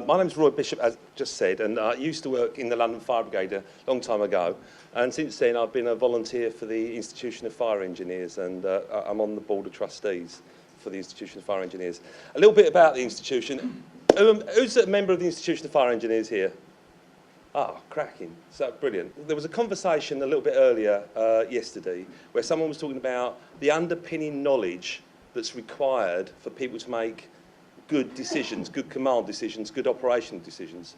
My name's Roy Bishop, as just said, and I used to work in the London Fire Brigade a long time ago. And since then, I've been a volunteer for the Institution of Fire Engineers, and I'm on the Board of Trustees for the Institution of Fire Engineers. A little bit about the institution. Who's a member of the Institution of Fire Engineers here? Ah, cracking. So brilliant. There was a conversation a little bit earlier yesterday where someone was talking about the underpinning knowledge that's required for people to make good decisions, good command decisions, good operational decisions.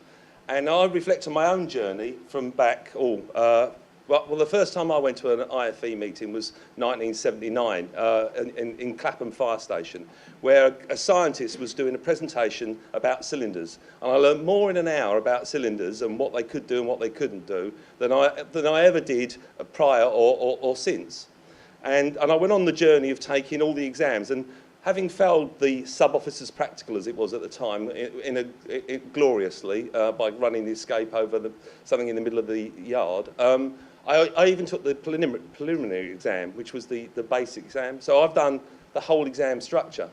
And I reflect on my own journey from back, well, the first time I went to an IFE meeting was 1979 in Clapham Fire Station, where a scientist was doing a presentation about cylinders. And I learned more in an hour about cylinders and what they could do and what they couldn't do than I ever did prior or since. And I went on the journey of taking all the exams. And having failed the sub-officer's practical, as it was at the time, gloriously by running the escape over something in the middle of the yard, I even took the preliminary exam, which was the basic exam. So I've done the whole exam structure.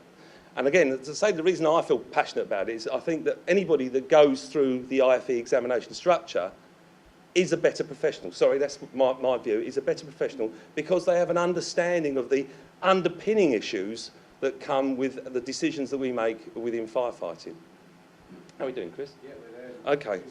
And again, to say the reason I feel passionate about it is I think that anybody that goes through the IFE examination structure is a better professional. Sorry, that's my view, is a better professional because they have an understanding of the underpinning issues that come with the decisions that we make within firefighting. How are we doing, Chris? Yeah, we're there. Okay.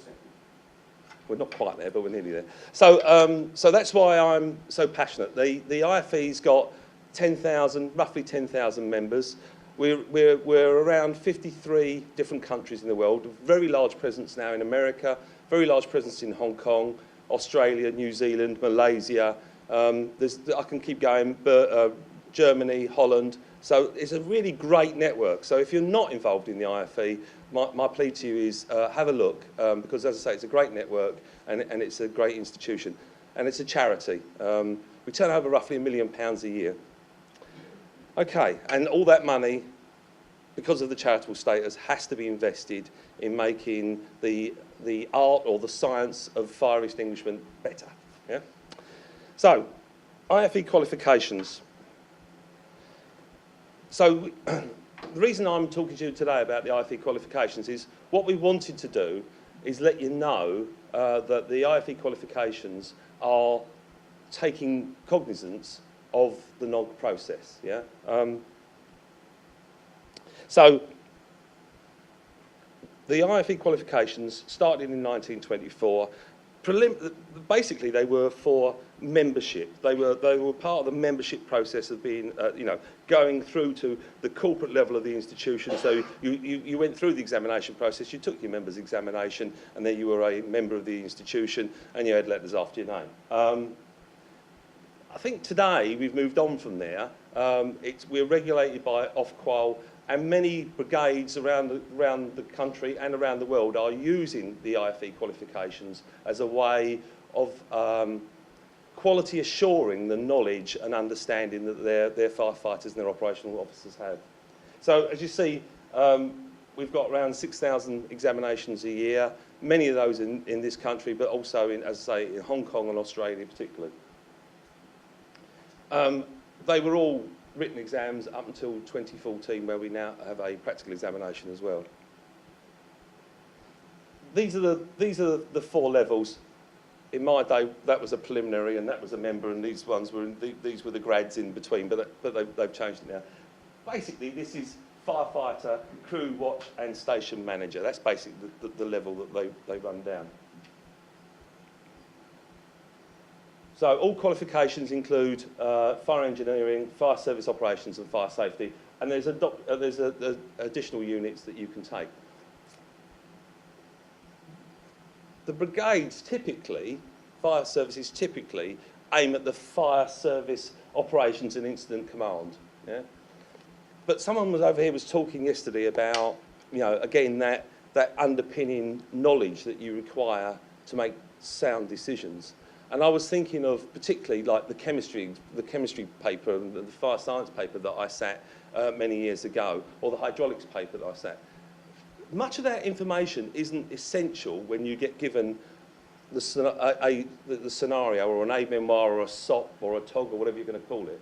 We're not quite there, but we're nearly there. So, so that's why I'm so passionate. The IFE's got 10,000, roughly 10,000 members. We're around 53 different countries in the world. A very large presence now in America, very large presence in Hong Kong, Australia, New Zealand, Malaysia. I can keep going, but Germany, Holland. So it's a really great network. So if you're not involved in the IFE, my plea to you is have a look, because as I say, it's a great network and it's a great institution. And it's a charity. We turn over roughly £1 million a year. Okay, and all that money, because of the charitable status, has to be invested in making the art or the science of fire extinguishment better. Yeah? So, IFE qualifications. So the reason I'm talking to you today about the IFE qualifications is what we wanted to do is let you know that the IFE qualifications are taking cognizance of the NOG process. Yeah. So the IFE qualifications started in 1924. Basically, they were for membership. They were part of the membership process of being, going through to the corporate level of the institution. So you went through the examination process, you took your members' examination, and then you were a member of the institution, and you had letters after your name. I think today we've moved on from there. We're regulated by Ofqual, and many brigades around the country and around the world are using the IFE qualifications as a way of quality assuring the knowledge and understanding that their firefighters and their operational officers have. So as you see, we've got around 6,000 examinations a year, many of those in this country, but also in, as I say, in Hong Kong and Australia particularly. They were all written exams up until 2014, where we now have a practical examination as well. These are the four levels. In my day, that was a preliminary, and that was a member, and these ones were these were the grads in between. But they've changed it now. Basically, this is firefighter, crew watch, and station manager. That's basically the level that they run down. So all qualifications include fire engineering, fire service operations, and fire safety. And there's additional units that you can take. The brigades typically, fire services typically, aim at the fire service operations and incident command. Yeah? But someone was over here was talking yesterday about, again, that underpinning knowledge that you require to make sound decisions. And I was thinking of particularly like the chemistry paper and the fire science paper that I sat many years ago, or the hydraulics paper that I sat. Much of that information isn't essential when you get given the scenario, or an aide-memoire, or a SOP, or a TOG, or whatever you're going to call it.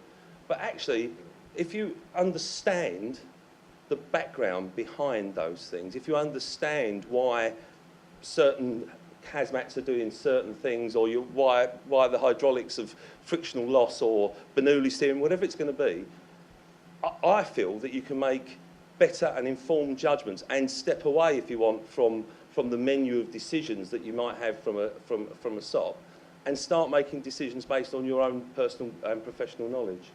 But actually, if you understand the background behind those things, if you understand why certain hazmats are doing certain things, or why the hydraulics of frictional loss or Bernoulli steering, whatever it's going to be, I feel that you can make better and informed judgments and step away, if you want, from the menu of decisions that you might have from a SOP, and start making decisions based on your own personal and professional knowledge.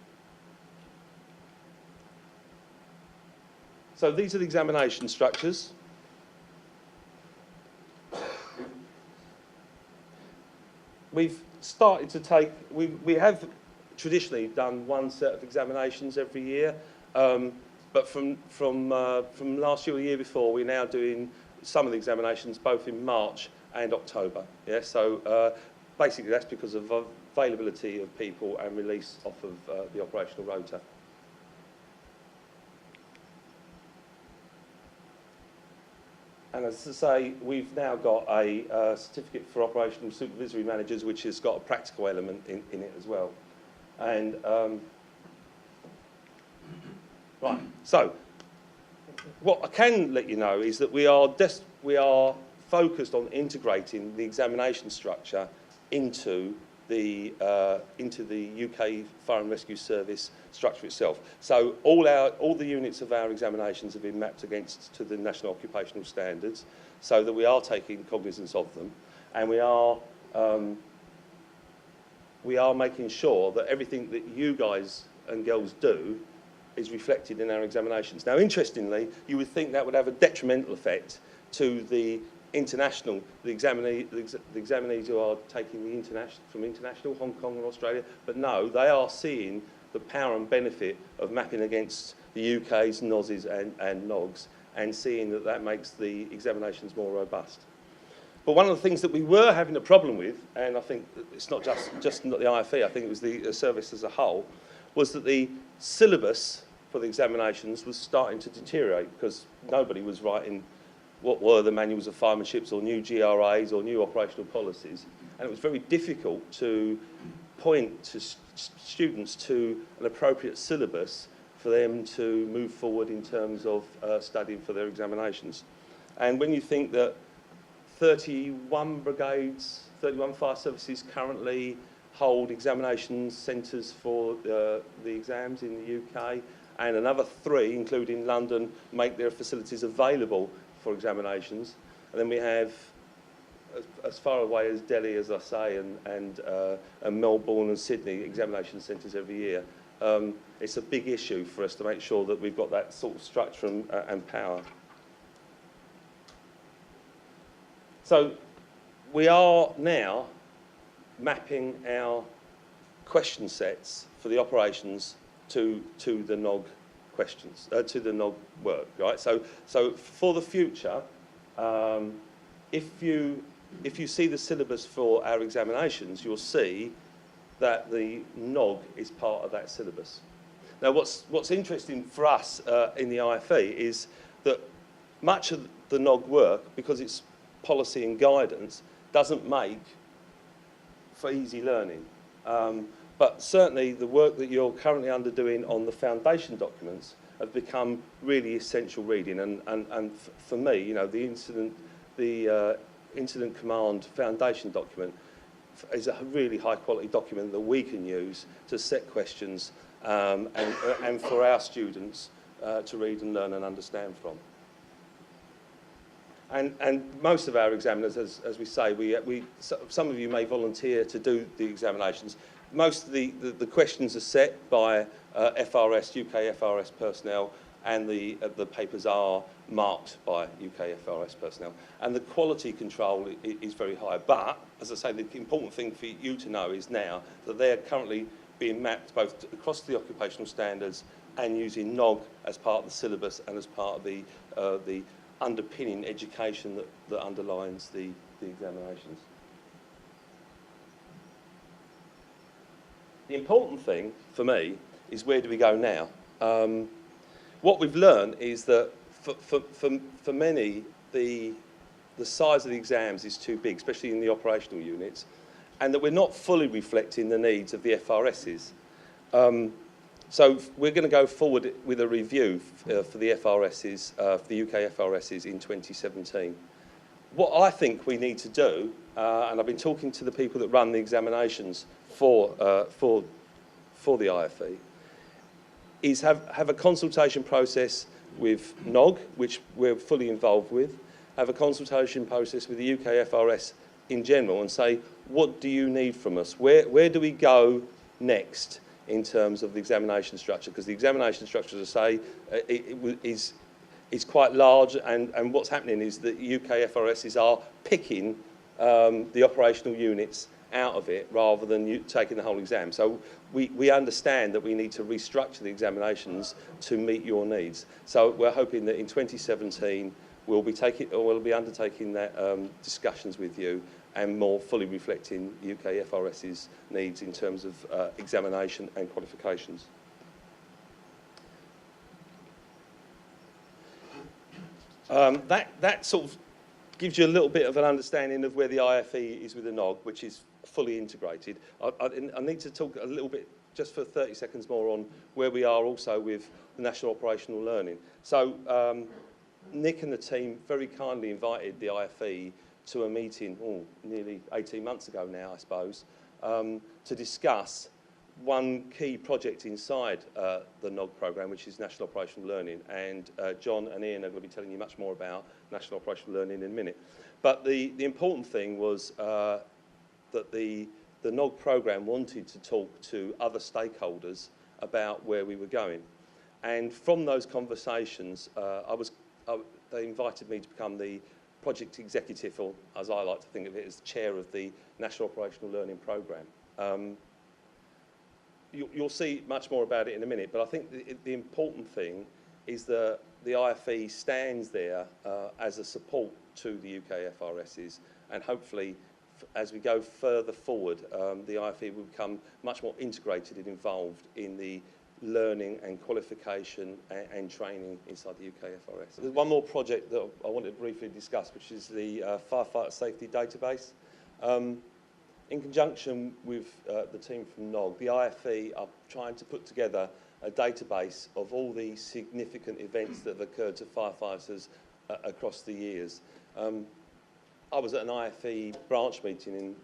So these are the examination structures. We've started to take, we have traditionally done one set of examinations every year, but from last year or the year before, we're now doing some of the examinations both in March and October. Yeah, so basically that's because of availability of people and release off of the operational rota. And as I say, we've now got a certificate for operational supervisory managers, which has got a practical element in it as well. And right, so what I can let you know is that we are focused on integrating the examination structure into the UK Fire and Rescue Service structure itself. So all the units of our examinations have been mapped to the National Occupational Standards, so that we are taking cognizance of them, and we are making sure that everything that you guys and girls do is reflected in our examinations. Now, interestingly, you would think that would have a detrimental effect to the examinees who are taking from international, Hong Kong and Australia, but no, they are seeing the power and benefit of mapping against the UK's NOSs and NOGs, and seeing that that makes the examinations more robust. But one of the things that we were having a problem with, and I think it's not just not the IFE, I think it was the service as a whole, was that the syllabus for the examinations was starting to deteriorate because nobody was writing what were the manuals of firemanship or new GRAs or new operational policies. And it was very difficult to point to students to an appropriate syllabus for them to move forward in terms of studying for their examinations. And when you think that 31 brigades, 31 fire services currently hold examination centres for the exams in the UK, and another 3, including London, make their facilities available for examinations. And then we have as far away as Delhi, as I say, and Melbourne and Sydney examination centres every year. It's a big issue for us to make sure that we've got that sort of structure and power. So we are now mapping our question sets for the operations to the NOG questions, to the NOG work, right? So for the future, if you see the syllabus for our examinations, you'll see that the NOG is part of that syllabus. Now, what's interesting for us in the IFE is that much of the NOG work, because it's policy and guidance, doesn't make for easy learning. But certainly the work that you're currently underdoing on the foundation documents have become really essential reading. And for me, you know, the incident command foundation document is a really high quality document that we can use to set questions and for our students to read and learn and understand from. And most of our examiners, as we say, some of you may volunteer to do the examinations. Most of the questions are set by FRS, UK FRS personnel, and the papers are marked by UK FRS personnel. And the quality control is very high. But, as I say, the important thing for you to know is now that they're currently being mapped both across the occupational standards and using NOG as part of the syllabus and as part of the underpinning education that underlines the examinations. The important thing for me is where do we go now? What we've learned is that for many, the size of the exams is too big, especially in the operational units, and that we're not fully reflecting the needs of the FRSs. So we're going to go forward with a review for the FRSs, for the UK FRSs in 2017. What I think we need to do, and I've been talking to the people that run the examinations for the IFE, is have a consultation process with NOG, which we're fully involved with, have a consultation process with the UK FRS in general and say, what do you need from us? Where do we go next in terms of the examination structure? Because the examination structure, as I say, is quite large, and what's happening is that UK FRSs are picking the operational units out of it rather than taking the whole exam. So we understand that we need to restructure the examinations to meet your needs. So we're hoping that in 2017 we'll be undertaking that discussions with you and more fully reflecting UK FRS's needs in terms of examination and qualifications. That sort of gives you a little bit of an understanding of where the IFE is with the NOG, which is fully integrated. I need to talk a little bit, just for 30 seconds more, on where we are also with the National Operational Learning. So Nick and the team very kindly invited the IFE to a meeting, nearly 18 months ago now, I suppose, to discuss one key project inside the NOG programme, which is National Operational Learning. And John and Ian are going to be telling you much more about National Operational Learning in a minute. But the important thing was that the NOG programme wanted to talk to other stakeholders about where we were going. And from those conversations, they invited me to become the project executive, or as I like to think of it, as chair of the National Operational Learning Programme. You'll see much more about it in a minute, but I think the important thing is that the IFE stands there as a support to the UK FRSs, and hopefully as we go further forward, the IFE will become much more integrated and involved in the learning and qualification and training inside the UK FRS. There's one more project that I wanted to briefly discuss, which is the Firefighter Safety Database. In conjunction with the team from NOG, the IFE are trying to put together a database of all the significant events that have occurred to firefighters across the years. I was at an IFE branch meeting in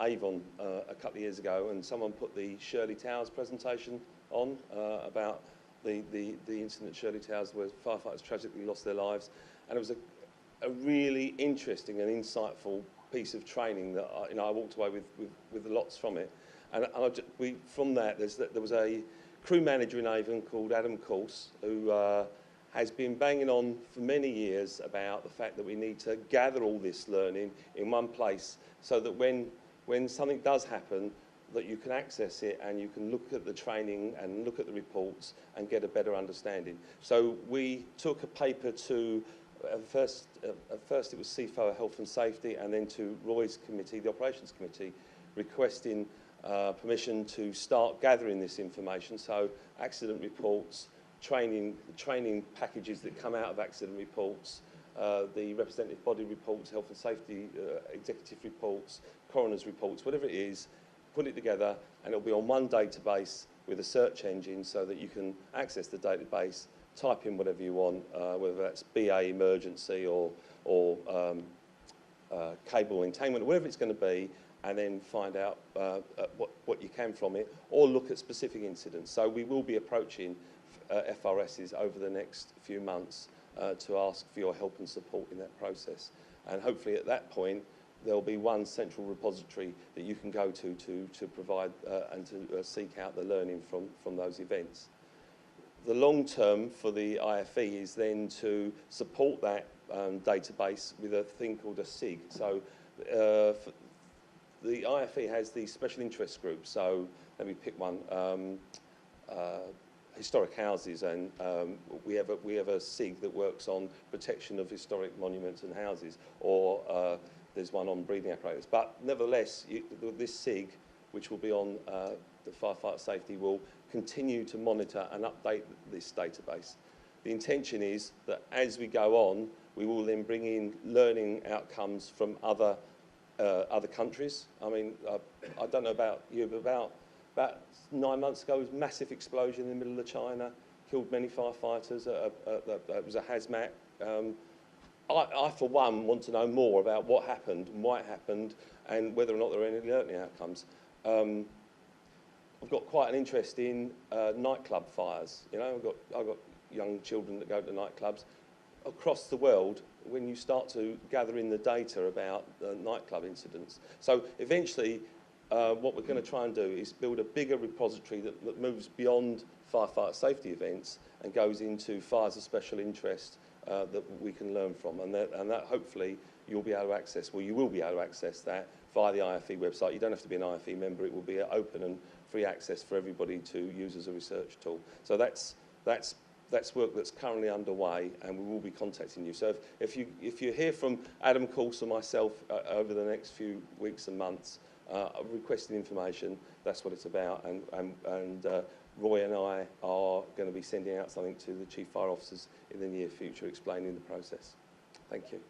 Avon a couple of years ago, and someone put the Shirley Towers presentation on about the incident at Shirley Towers where firefighters tragically lost their lives, and it was a really interesting and insightful piece of training that I walked away with lots from it. And from that, there was a crew manager in Avon called Adam Course, who has been banging on for many years about the fact that we need to gather all this learning in one place so that when something does happen, that you can access it and you can look at the training and look at the reports and get a better understanding. So we took a paper to, at first it was CFO Health and Safety, and then to Roy's committee, the Operations Committee, requesting permission to start gathering this information. So accident reports, training packages that come out of accident reports, the representative body reports, health and safety executive reports, coroner's reports, whatever it is, put it together, and it'll be on one database with a search engine so that you can access the database, type in whatever you want, whether that's BA emergency or cable entertainment, whatever it's going to be, and then find out what you can from it, or look at specific incidents. So we will be approaching FRSs over the next few months to ask for your help and support in that process. And hopefully at that point, there'll be one central repository that you can go to provide and to seek out the learning from those events. The long term for the IFE is then to support that database with a thing called a SIG. So the IFE has these special interest groups. So let me pick one. Historic houses, and we have a SIG that works on protection of historic monuments and houses, or there's one on breathing apparatus. But nevertheless, this SIG, which will be on the firefighter safety, will continue to monitor and update this database. The intention is that as we go on, we will then bring in learning outcomes from other countries. I mean, I don't know about you, but about about 9 months ago, there was a massive explosion in the middle of China, killed many firefighters. It was a hazmat. I, for one, want to know more about what happened and why it happened and whether or not there are any learning outcomes. I've got quite an interest in nightclub fires. You know, I've got young children that go to nightclubs. Across the world, when you start to gather in the data about nightclub incidents. So eventually, what we're going to try and do is build a bigger repository that moves beyond firefighter safety events and goes into fires of special interest that we can learn from. And that hopefully you'll be able to access, well, you will be able to access that via the IFE website. You don't have to be an IFE member. It will be open and free access for everybody to use as a research tool. So that's work that's currently underway, and we will be contacting you. So if you hear from Adam Course or myself over the next few weeks and months requesting information, that's what it's about. And Roy and I are going to be sending out something to the Chief Fire Officers in the near future explaining the process. Thank you.